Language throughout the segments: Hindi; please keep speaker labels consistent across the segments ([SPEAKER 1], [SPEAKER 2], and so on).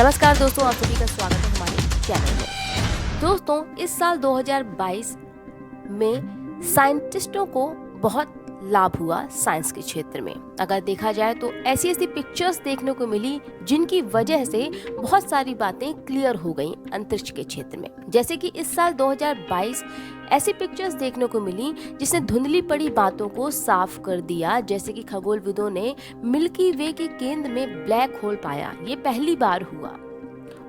[SPEAKER 1] नमस्कार दोस्तों, आप सभी का स्वागत है हमारे चैनल में। दोस्तों, इस साल 2022 में साइंटिस्टों को बहुत लाभ हुआ साइंस के क्षेत्र में। अगर देखा जाए तो ऐसी पिक्चर्स देखने को मिली जिनकी वजह से बहुत सारी बातें क्लियर हो गई अंतरिक्ष के क्षेत्र में। जैसे कि इस साल 2022 ऐसी पिक्चर्स देखने को मिली जिसने धुंधली पड़ी बातों को साफ कर दिया। जैसे कि खगोलविदों ने मिल्की वे के केंद्र में ब्लैक होल पाया। ये पहली बार हुआ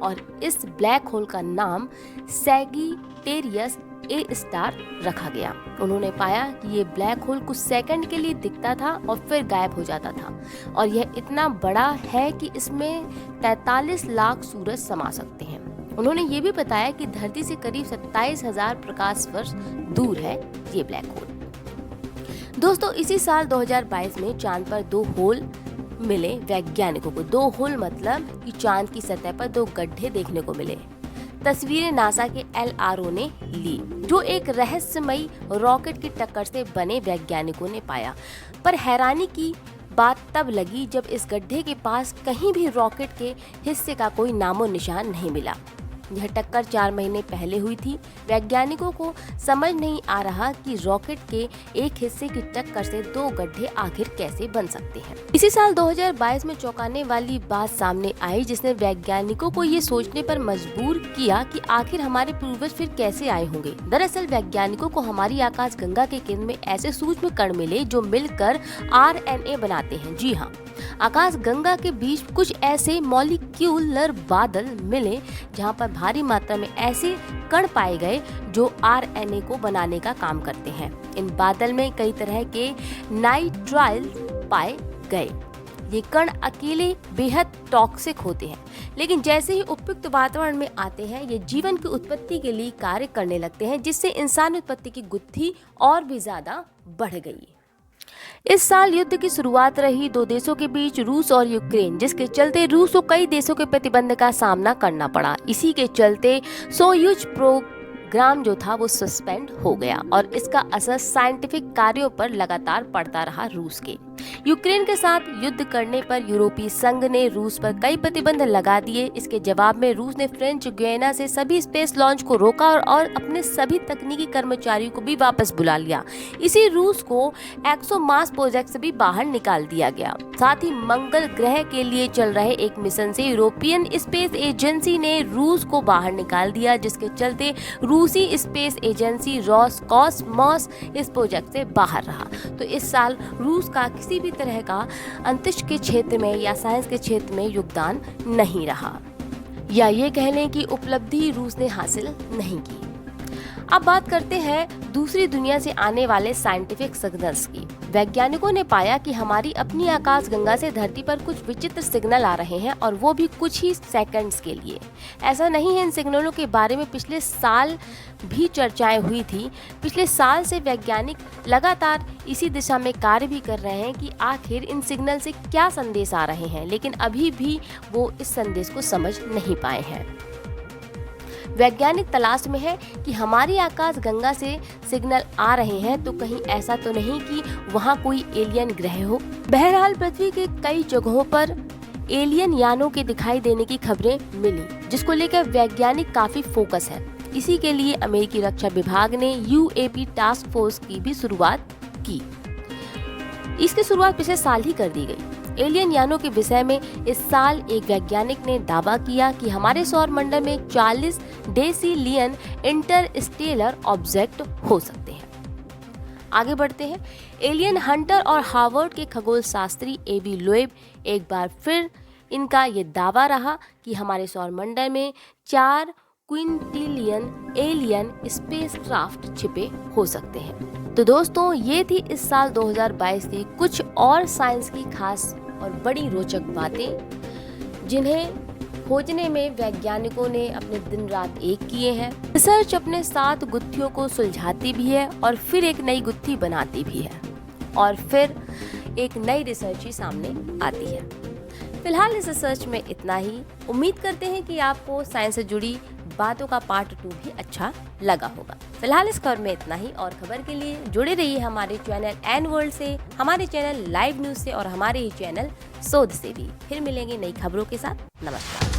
[SPEAKER 1] और इस ब्लैक होल का नाम सैगिटेरियस ए स्टार रखा गया। उन्होंने पाया कि ये ब्लैक होल कुछ सेकंड के लिए दिखता था और फिर गायब हो जाता था और यह इतना बड़ा है कि इसमें 43 लाख सूरज समा सकते हैं। उन्होंने ये भी बताया कि धरती से करीब 27,000 प्रकाश वर्ष दूर है ये ब्लैक होल। दोस्तों, इसी साल 2022 में चांद पर 2 होल मिले वैज्ञानिकों को। 2 होल मतलब कि चांद की सतह पर 2 गड्ढे देखने को मिले। तस्वीरें नासा के LRO ने ली, जो एक रहस्यमयी रॉकेट की टक्कर से बने वैज्ञानिकों ने पाया। पर हैरानी की बात तब लगी जब इस गड्ढे के पास कहीं भी रॉकेट के हिस्से का कोई नामो निशान नहीं मिला। यह टक्कर 4 महीने पहले हुई थी। वैज्ञानिकों को समझ नहीं आ रहा कि रॉकेट के एक हिस्से की टक्कर से 2 गड्ढे आखिर कैसे बन सकते हैं। इसी साल 2022 में चौंकाने वाली बात सामने आई जिसने वैज्ञानिकों को ये सोचने पर मजबूर किया कि आखिर हमारे पूर्वज फिर कैसे आए होंगे। दरअसल वैज्ञानिकों को हमारी आकाश गंगा के केंद्र में ऐसे सूक्ष्म कण मिले जो मिलकर RNA बनाते हैं। जी हाँ, आकाश गंगा के बीच कुछ ऐसे मॉलिक्यूलर बादल मिले जहां पर भारी मात्रा में ऐसे कण पाए गए जो RNA को बनाने का काम करते हैं। इन बादल में कई तरह के नाइट्राइल पाए गए। ये कण अकेले बेहद टॉक्सिक होते हैं, लेकिन जैसे ही उपयुक्त वातावरण में आते हैं ये जीवन की उत्पत्ति के लिए कार्य करने लगते हैं, जिससे इंसान उत्पत्ति की गुत्थी और भी ज्यादा बढ़ गई। इस साल युद्ध की शुरुआत रही 2 देशों के बीच, रूस और यूक्रेन, जिसके चलते रूस को कई देशों के प्रतिबंध का सामना करना पड़ा। इसी के चलते सोयूज प्रोग्राम जो था वो सस्पेंड हो गया और इसका असर साइंटिफिक कार्यों पर लगातार पड़ता रहा रूस के। यूक्रेन के साथ युद्ध करने पर यूरोपीय संघ ने रूस पर कई प्रतिबंध लगा दिए। इसके जवाब में रूस ने फ्रेंच गुयाना से सभी स्पेस लॉन्च को रोका और अपने सभी तकनीकी कर्मचारियों को भी वापस बुला लिया। इसी रूस को एक्सोमास प्रोजेक्ट से भी बाहर निकाल दिया गया। साथ ही मंगल ग्रह के लिए चल रहे एक मिशन से यूरोपियन स्पेस एजेंसी ने रूस को बाहर निकाल दिया, जिसके चलते रूसी स्पेस एजेंसी रोसकॉस्मोस इस प्रोजेक्ट से बाहर रहा। तो इस साल रूस का किसी भी तरह का अंतरिक्ष के क्षेत्र में या साइंस के क्षेत्र में योगदान नहीं रहा, या ये कह लें कि उपलब्धि रूस ने हासिल नहीं की। अब बात करते हैं दूसरी दुनिया से आने वाले साइंटिफिक सिग्नल्स की। वैज्ञानिकों ने पाया कि हमारी अपनी आकाश गंगा से धरती पर कुछ विचित्र सिग्नल आ रहे हैं और वो भी कुछ ही सेकंड्स के लिए। ऐसा नहीं है, इन सिग्नलों के बारे में पिछले साल भी चर्चाएं हुई थी। पिछले साल से वैज्ञानिक लगातार इसी दिशा में कार्य भी कर रहे हैं कि आखिर इन सिग्नल से क्या संदेश आ रहे हैं, लेकिन अभी भी वो इस संदेश को समझ नहीं पाए हैं। वैज्ञानिक तलाश में है कि हमारी आकाश गंगा से सिग्नल आ रहे हैं तो कहीं ऐसा तो नहीं कि वहां कोई एलियन ग्रह हो। बहरहाल पृथ्वी के कई जगहों पर एलियन यानों के दिखाई देने की खबरें मिली, जिसको लेकर वैज्ञानिक काफी फोकस है। इसी के लिए अमेरिकी रक्षा विभाग ने UAP टास्क फोर्स की भी शुरुआत की। इसकी शुरुआत पिछले साल ही कर दी गई। एलियन यानों के विषय में इस साल एक वैज्ञानिक ने दावा किया कि हमारे सौर मंडल में 40 डेसिलियन इंटरस्टेलर ऑब्जेक्ट हो सकते हैं। आगे बढ़ते हैं। एलियन हंटर और हार्वर्ड के खगोल शास्त्री AB लोएब एक बार फिर इनका ये दावा रहा कि हमारे सौर मंडल में 4 क्विंटिलियन एलियन स्पेसक्राफ्ट छिपे हो सकते हैं। तो दोस्तों, ये थी इस साल 2022 की कुछ और साइंस की खास और बड़ी रोचक बातें, जिन्हें खोजने में वैज्ञानिकों ने अपने दिन रात एक किए हैं। रिसर्च अपने 7 गुत्थियों को सुलझाती भी है और फिर एक नई गुत्थी बनाती भी है और फिर एक नई रिसर्च ही सामने आती है। फिलहाल इस रिसर्च में इतना ही। उम्मीद करते हैं कि आपको साइंस से जुड़ी बातों का पार्ट 2 भी अच्छा लगा होगा। फिलहाल इस खबर में इतना ही और खबर के लिए जुड़े रहिए हमारे चैनल एन वर्ल्ड से, हमारे चैनल लाइव न्यूज से और हमारे ही चैनल शोध से भी। फिर मिलेंगे नई खबरों के साथ। नमस्कार।